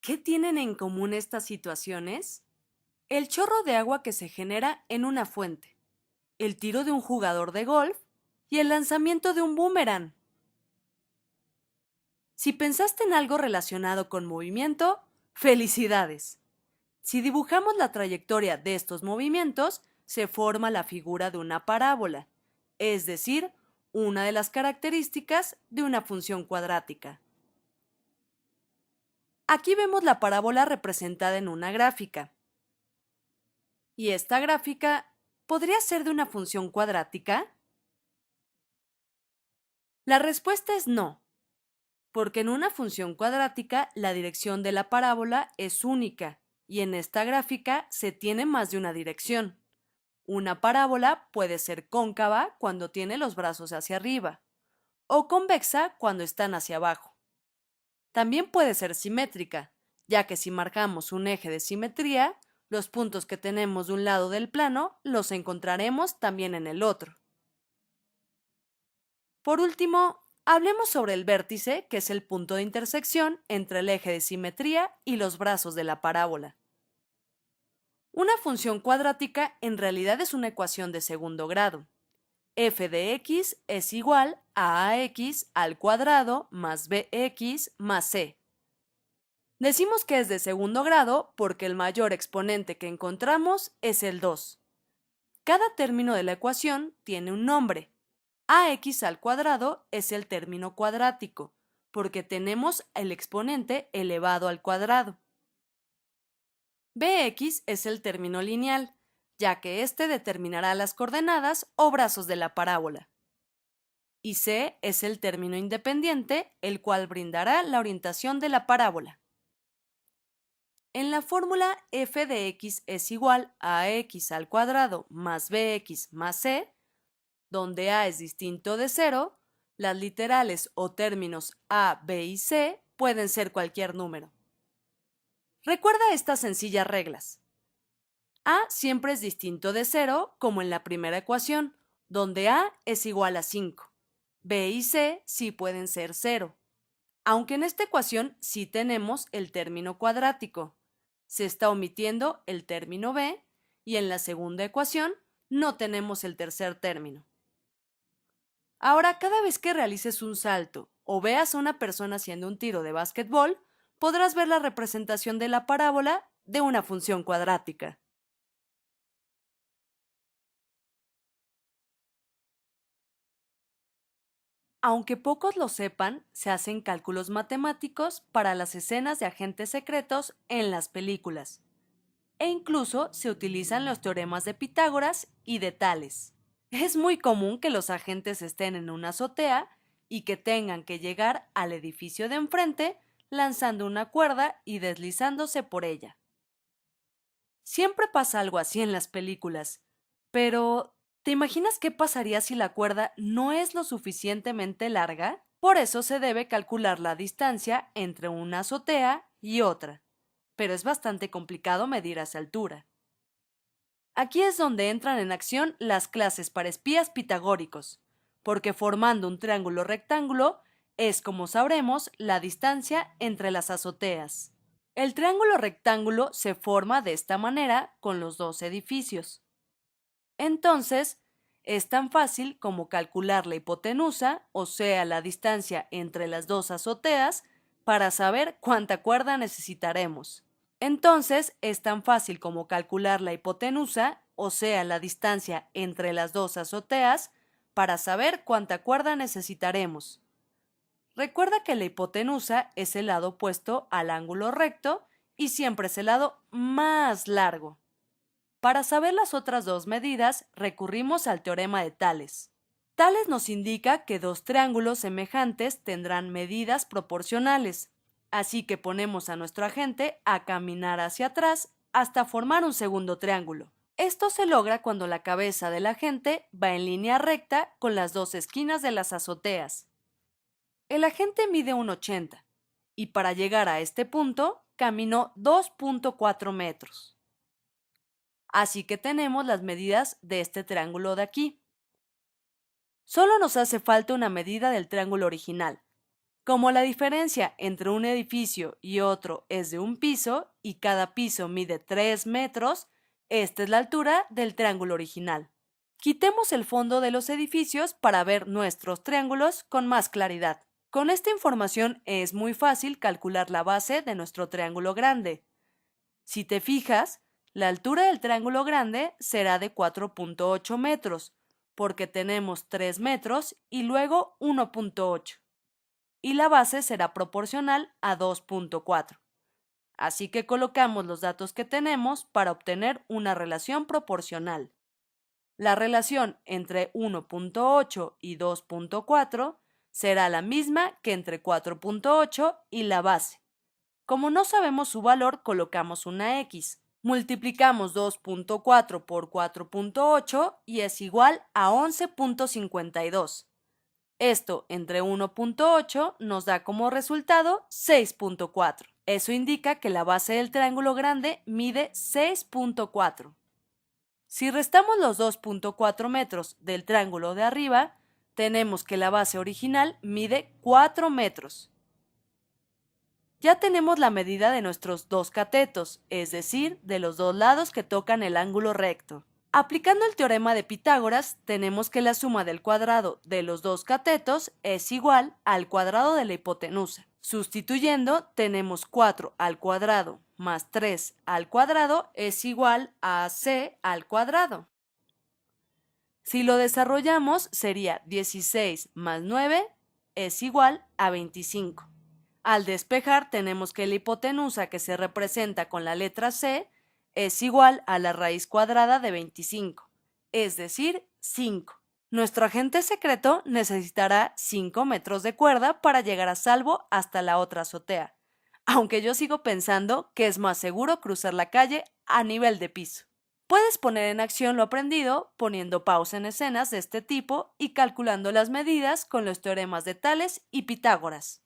¿Qué tienen en común estas situaciones? El chorro de agua que se genera en una fuente, el tiro de un jugador de golf y el lanzamiento de un boomerang. Si pensaste en algo relacionado con movimiento, ¡felicidades! Si dibujamos la trayectoria de estos movimientos, se forma la figura de una parábola, es decir, una de las características de una función cuadrática. Aquí vemos la parábola representada en una gráfica. ¿Y esta gráfica podría ser de una función cuadrática? La respuesta es no, porque en una función cuadrática la dirección de la parábola es única y en esta gráfica se tiene más de una dirección. Una parábola puede ser cóncava cuando tiene los brazos hacia arriba o convexa cuando están hacia abajo. También puede ser simétrica, ya que si marcamos un eje de simetría, los puntos que tenemos de un lado del plano los encontraremos también en el otro. Por último, hablemos sobre el vértice, que es el punto de intersección entre el eje de simetría y los brazos de la parábola. Una función cuadrática en realidad es una ecuación de segundo grado. F de x es igual a ax al cuadrado más bx más c. Decimos que es de segundo grado porque el mayor exponente que encontramos es el 2. Cada término de la ecuación tiene un nombre. Ax al cuadrado es el término cuadrático, porque tenemos el exponente elevado al cuadrado. Bx es el término lineal, ya que éste determinará las coordenadas o brazos de la parábola. Y c es el término independiente, el cual brindará la orientación de la parábola. En la fórmula f de x es igual a x al cuadrado más bx más c, donde a es distinto de 0, las literales o términos a, b y c pueden ser cualquier número. Recuerda estas sencillas reglas. A siempre es distinto de 0, como en la primera ecuación, donde a es igual a 5. B y c sí pueden ser 0. Aunque en esta ecuación sí tenemos el término cuadrático. Se está omitiendo el término b y en la segunda ecuación no tenemos el tercer término. Ahora, cada vez que realices un salto o veas a una persona haciendo un tiro de básquetbol, podrás ver la representación de la parábola de una función cuadrática. Aunque pocos lo sepan, se hacen cálculos matemáticos para las escenas de agentes secretos en las películas. E incluso se utilizan los teoremas de Pitágoras y de Tales. Es muy común que los agentes estén en una azotea y que tengan que llegar al edificio de enfrente lanzando una cuerda y deslizándose por ella. Siempre pasa algo así en las películas, pero ¿te imaginas qué pasaría si la cuerda no es lo suficientemente larga? Por eso se debe calcular la distancia entre una azotea y otra, pero es bastante complicado medir a esa altura. Aquí es donde entran en acción las clases para espías pitagóricos, porque formando un triángulo rectángulo es, como sabremos, la distancia entre las azoteas. El triángulo rectángulo se forma de esta manera con los dos edificios. Entonces, es tan fácil como calcular la hipotenusa, o sea, la distancia entre las dos azoteas, para saber cuánta cuerda necesitaremos. Entonces, es tan fácil como calcular la hipotenusa, o sea, la distancia entre las dos azoteas, para saber cuánta cuerda necesitaremos. Recuerda que la hipotenusa es el lado opuesto al ángulo recto y siempre es el lado más largo. Para saber las otras dos medidas, recurrimos al teorema de Tales. Tales nos indica que dos triángulos semejantes tendrán medidas proporcionales, así que ponemos a nuestro agente a caminar hacia atrás hasta formar un segundo triángulo. Esto se logra cuando la cabeza del agente va en línea recta con las dos esquinas de las azoteas. El agente mide 1,80 y para llegar a este punto caminó 2,4 metros. Así que tenemos las medidas de este triángulo de aquí. Solo nos hace falta una medida del triángulo original. Como la diferencia entre un edificio y otro es de un piso y cada piso mide 3 metros, esta es la altura del triángulo original. Quitemos el fondo de los edificios para ver nuestros triángulos con más claridad. Con esta información es muy fácil calcular la base de nuestro triángulo grande. Si te fijas, la altura del triángulo grande será de 4.8 metros, porque tenemos 3 metros y luego 1.8. Y la base será proporcional a 2.4. Así que colocamos los datos que tenemos para obtener una relación proporcional. La relación entre 1.8 y 2.4 será la misma que entre 4.8 y la base. Como no sabemos su valor, colocamos una X. Multiplicamos 2.4 por 4.8 y es igual a 11.52. Esto entre 1.8 nos da como resultado 6.4. Eso indica que la base del triángulo grande mide 6.4. Si restamos los 2.4 metros del triángulo de arriba, tenemos que la base original mide 4 metros. Ya tenemos la medida de nuestros dos catetos, es decir, de los dos lados que tocan el ángulo recto. Aplicando el teorema de Pitágoras, tenemos que la suma del cuadrado de los dos catetos es igual al cuadrado de la hipotenusa. Sustituyendo, tenemos 4 al cuadrado más 3 al cuadrado es igual a c al cuadrado. Si lo desarrollamos, sería 16 más 9 es igual a 25. Al despejar, tenemos que la hipotenusa que se representa con la letra C es igual a la raíz cuadrada de 25, es decir, 5. Nuestro agente secreto necesitará 5 metros de cuerda para llegar a salvo hasta la otra azotea, aunque yo sigo pensando que es más seguro cruzar la calle a nivel de piso. Puedes poner en acción lo aprendido poniendo pausa en escenas de este tipo y calculando las medidas con los teoremas de Tales y Pitágoras.